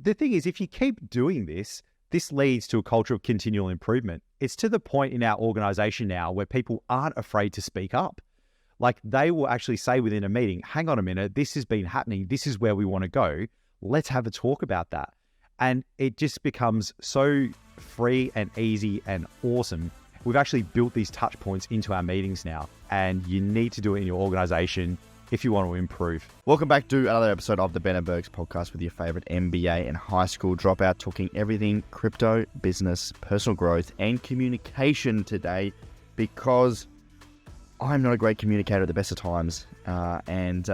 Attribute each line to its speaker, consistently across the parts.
Speaker 1: the thing is, if you keep doing this, this leads to a culture of continual improvement. It's to the point in our organization now where people aren't afraid to speak up. Like they will actually say within a meeting, hang on a minute, this has been happening. This is where we want to go. Let's have a talk about that. And it just becomes so free and easy and awesome. We've actually built these touch points into our meetings now, and you need to do it in your organization if you want to improve.
Speaker 2: Welcome back to another episode of the Ben Bergs podcast with your favorite MBA and high school dropout, talking everything crypto, business, personal growth, and communication today, because I'm not a great communicator at the best of times. And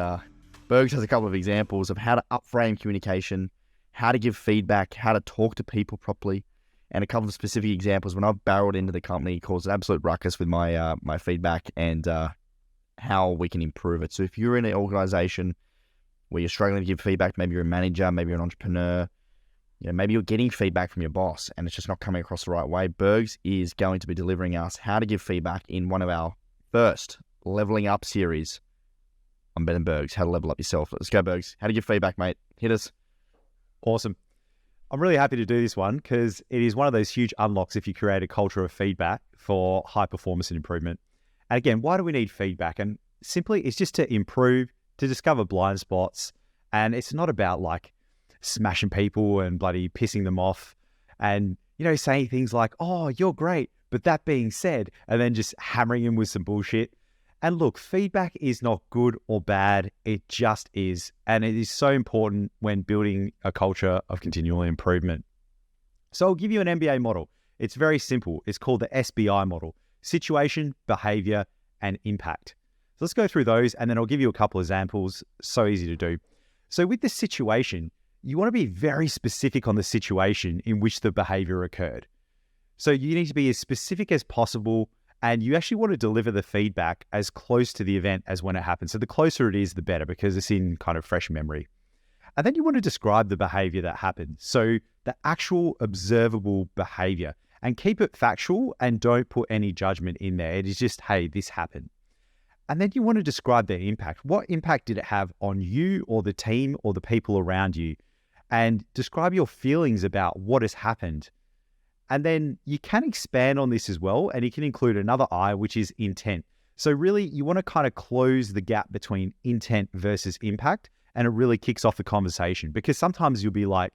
Speaker 2: Bergs has a couple of examples of how to upframe communication, how to give feedback, how to talk to people properly, and a couple of specific examples when I've barreled into the company, caused an absolute ruckus with my my feedback and how we can improve it. So if you're in an organization where you're struggling to give feedback, maybe you're a manager, maybe you're an entrepreneur, maybe you're getting feedback from your boss and it's just not coming across the right way, Bergs is going to be delivering us how to give feedback in one of our first leveling up series on Ben Bergs, how to level up yourself. Let's go, Bergs. How to give feedback, mate. Hit us.
Speaker 1: Awesome. I'm really happy to do this one because it is one of those huge unlocks if you create a culture of feedback for high performance and improvement. And again, why do we need feedback? And simply, it's just to improve, to discover blind spots. And it's not about like smashing people and bloody pissing them off and, saying things like, oh, you're great. But that being said, and then just hammering him with some bullshit. And look, feedback is not good or bad. It just is. And it is so important when building a culture of continual improvement. So I'll give you an MBA model. It's very simple. It's called the SBI model: situation, behavior, and impact. So let's go through those, and then I'll give you a couple of examples. So easy to do. So with the situation, you want to be very specific on the situation in which the behavior occurred. So you need to be as specific as possible, and you actually want to deliver the feedback as close to the event as when it happens. So the closer it is, the better, because it's in kind of fresh memory. And then you want to describe the behavior that happened. So the actual observable behavior, and keep it factual and don't put any judgment in there. It is just, hey, this happened. And then you want to describe the impact. What impact did it have on you or the team or the people around you? And describe your feelings about what has happened. And then you can expand on this as well, and you can include another I, which is intent. So really, you want to kind of close the gap between intent versus impact, and it really kicks off the conversation, because sometimes you'll be like,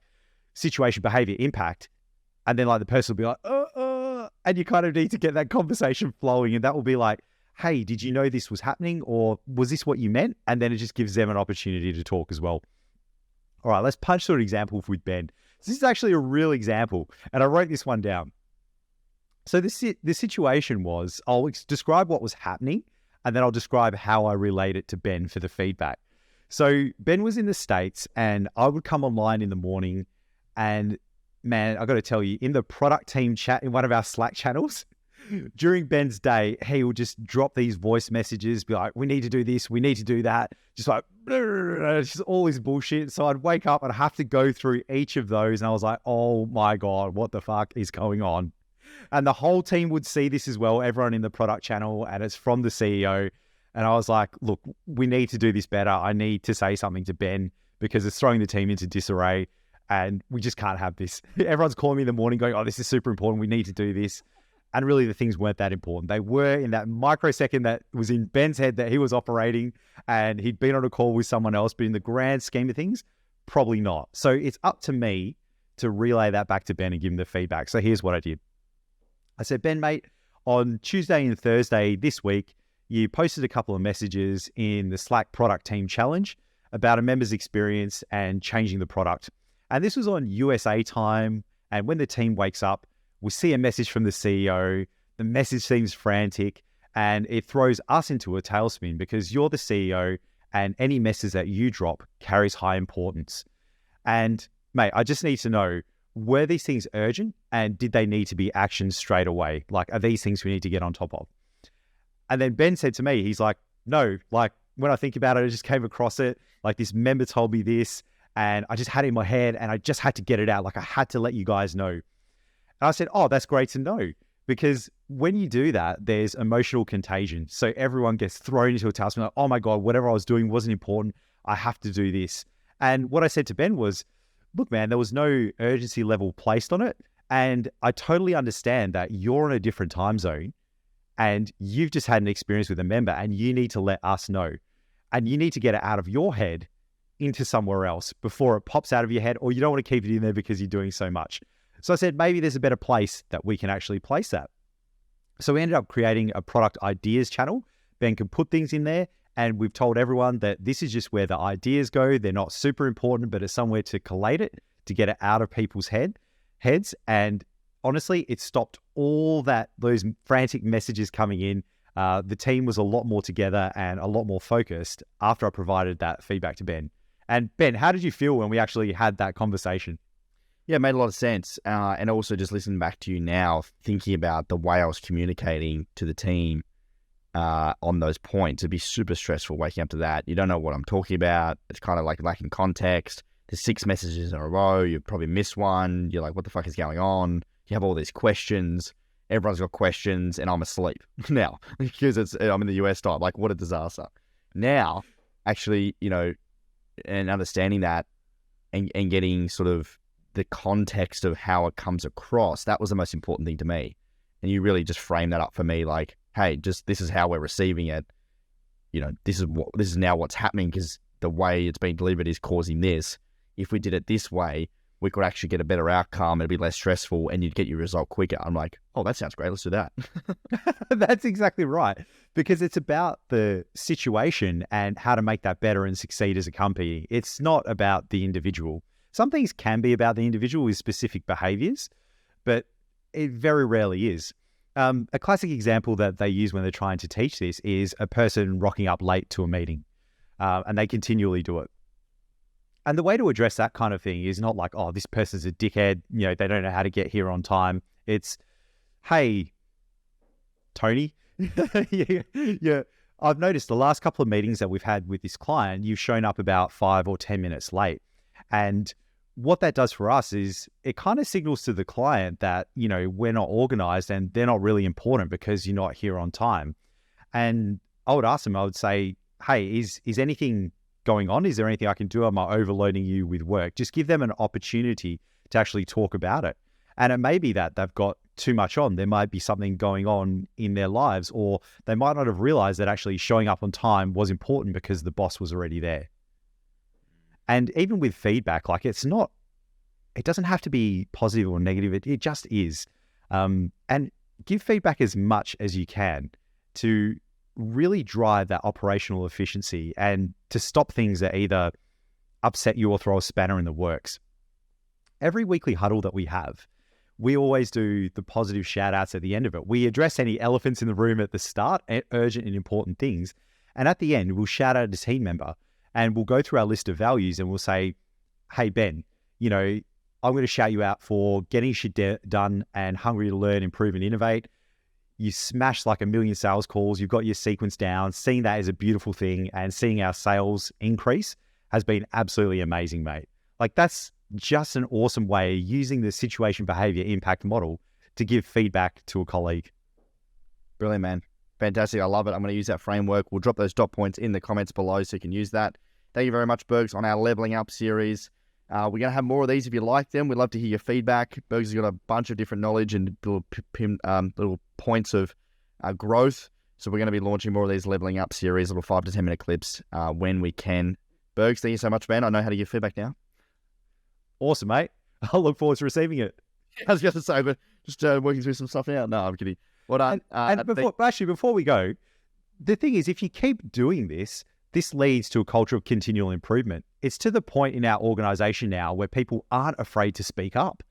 Speaker 1: situation, behavior, impact, and then like the person will be like, and you kind of need to get that conversation flowing, and that will be like, hey, did you know this was happening, or was this what you meant? And then it just gives them an opportunity to talk as well. All right, let's punch through an example with Ben. This is actually a real example, and I wrote this one down. So the situation was, I'll describe what was happening, and then I'll describe how I relate it to Ben for the feedback. So Ben was in the States, and I would come online in the morning, and man, I got to tell you, in the product team chat in one of our Slack channels, during Ben's day, he would just drop these voice messages, be like, we need to do this, we need to do that. Just like, just all this bullshit. So I'd wake up and have to go through each of those. And I was like, oh my God, what the fuck is going on? And the whole team would see this as well, everyone in the product channel, and it's from the CEO. And I was like, look, we need to do this better. I need to say something to Ben because it's throwing the team into disarray and we just can't have this. Everyone's calling me in the morning going, oh, this is super important. We need to do this. And really, the things weren't that important. They were in that microsecond that was in Ben's head that he was operating, and he'd been on a call with someone else. But in the grand scheme of things, probably not. So it's up to me to relay that back to Ben and give him the feedback. So here's what I did. I said, Ben, mate, on Tuesday and Thursday this week, you posted a couple of messages in the Slack product team challenge about a member's experience and changing the product. And this was on USA time. And when the team wakes up, we see a message from the CEO, the message seems frantic, and it throws us into a tailspin because you're the CEO and any message that you drop carries high importance. And mate, I just need to know, were these things urgent and did they need to be actioned straight away? Like, are these things we need to get on top of? And then Ben said to me, he's like, no, like when I think about it, I just came across it. Like this member told me this and I just had it in my head and I just had to get it out. Like I had to let you guys know. And I said, oh, that's great to know, because when you do that, there's emotional contagion. So everyone gets thrown into a task, like, oh my God, whatever I was doing wasn't important. I have to do this. And what I said to Ben was, look, man, there was no urgency level placed on it. And I totally understand that you're in a different time zone and you've just had an experience with a member and you need to let us know. And you need to get it out of your head into somewhere else before it pops out of your head, or you don't want to keep it in there because you're doing so much. So I said, maybe there's a better place that we can actually place that. So we ended up creating a product ideas channel. Ben can put things in there, and we've told everyone that this is just where the ideas go. They're not super important, but it's somewhere to collate it, to get it out of people's heads. And honestly, it stopped all those frantic messages coming in. The team was a lot more together and a lot more focused after I provided that feedback to Ben. And Ben, how did you feel when we actually had that conversation?
Speaker 2: Yeah, it made a lot of sense. And also just listening back to you now, thinking about the way I was communicating to the team on those points, it'd be super stressful waking up to that. You don't know what I'm talking about. It's kind of like lacking context. There's 6 messages in a row. You probably miss one. You're like, what the fuck is going on? You have all these questions. Everyone's got questions and I'm asleep now because I'm in the US time. Like, what a disaster. Now, actually, and understanding that and getting sort of the context of how it comes across, that was the most important thing to me. And you really just frame that up for me like, hey, just this is how we're receiving it. This is now what's happening because the way it's being delivered is causing this. If we did it this way, we could actually get a better outcome. It'd be less stressful and you'd get your result quicker. I'm like, oh, that sounds great. Let's do that.
Speaker 1: That's exactly right. Because it's about the situation and how to make that better and succeed as a company. It's not about the individual. Some things can be about the individual with specific behaviors, but it very rarely is. A classic example that they use when they're trying to teach this is a person rocking up late to a meeting, and they continually do it. And the way to address that kind of thing is not like, oh, this person's a dickhead, they don't know how to get here on time. It's, hey, Tony, yeah, I've noticed the last couple of meetings that we've had with this client, you've shown up about 5 or 10 minutes late. And what that does for us is it kind of signals to the client that, we're not organized and they're not really important because you're not here on time. And I would ask them, I would say, hey, is anything going on? Is there anything I can do? Am I overloading you with work? Just give them an opportunity to actually talk about it. And it may be that they've got too much on. There might be something going on in their lives, or they might not have realized that actually showing up on time was important because the boss was already there. And even with feedback, like it doesn't have to be positive or negative. It just is. And give feedback as much as you can to really drive that operational efficiency and to stop things that either upset you or throw a spanner in the works. Every weekly huddle that we have, we always do the positive shout outs at the end of it. We address any elephants in the room at the start, urgent and important things. And at the end, we'll shout out a team member and we'll go through our list of values and we'll say, hey, Ben, I'm going to shout you out for getting shit done and hungry to learn, improve and innovate. You smashed like 1 million sales calls. You've got your sequence down. Seeing that is a beautiful thing. And seeing our sales increase has been absolutely amazing, mate. Like that's just an awesome way using the situation behavior impact model to give feedback to a colleague.
Speaker 2: Brilliant, man. Fantastic. I love it. I'm going to use that framework. We'll drop those dot points in the comments below so you can use that. Thank you very much, Bergs, on our Leveling Up series. We're going to have more of these if you like them. We'd love to hear your feedback. Bergs has got a bunch of different knowledge and little points of growth. So we're going to be launching more of these Leveling Up series, little 5 to 10 minute clips when we can. Bergs, thank you so much, Ben. I know how to give feedback now.
Speaker 1: Awesome, mate. I look forward to receiving it.
Speaker 2: I was going to say, but just working through some stuff now. No, I'm kidding. Well done.
Speaker 1: Before we go, the thing is, if you keep doing this leads to a culture of continual improvement. It's to the point in our organization now where people aren't afraid to speak up.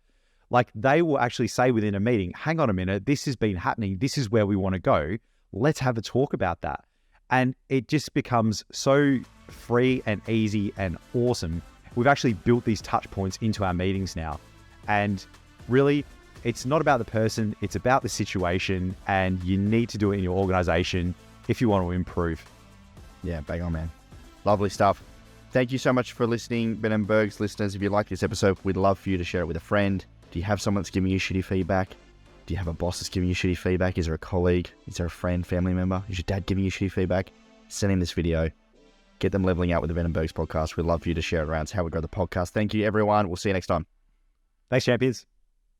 Speaker 1: Like they will actually say within a meeting, hang on a minute, this has been happening. This is where we want to go. Let's have a talk about that. And it just becomes so free and easy and awesome. We've actually built these touch points into our meetings now. And really, it's not about the person, it's about the situation, and you need to do it in your organization if you want to improve.
Speaker 2: Yeah, bang on, man. Lovely stuff. Thank you so much for listening, Ben and Bergs listeners. If you like this episode, we'd love for you to share it with a friend. Do you have someone that's giving you shitty feedback? Do you have a boss that's giving you shitty feedback? Is there a colleague? Is there a friend, family member? Is your dad giving you shitty feedback? Send him this video. get them leveling out with the Ben Bergs podcast. We'd love for you to share it around. It's how we grow the podcast. Thank you, everyone. We'll see you next time.
Speaker 1: Thanks, champions.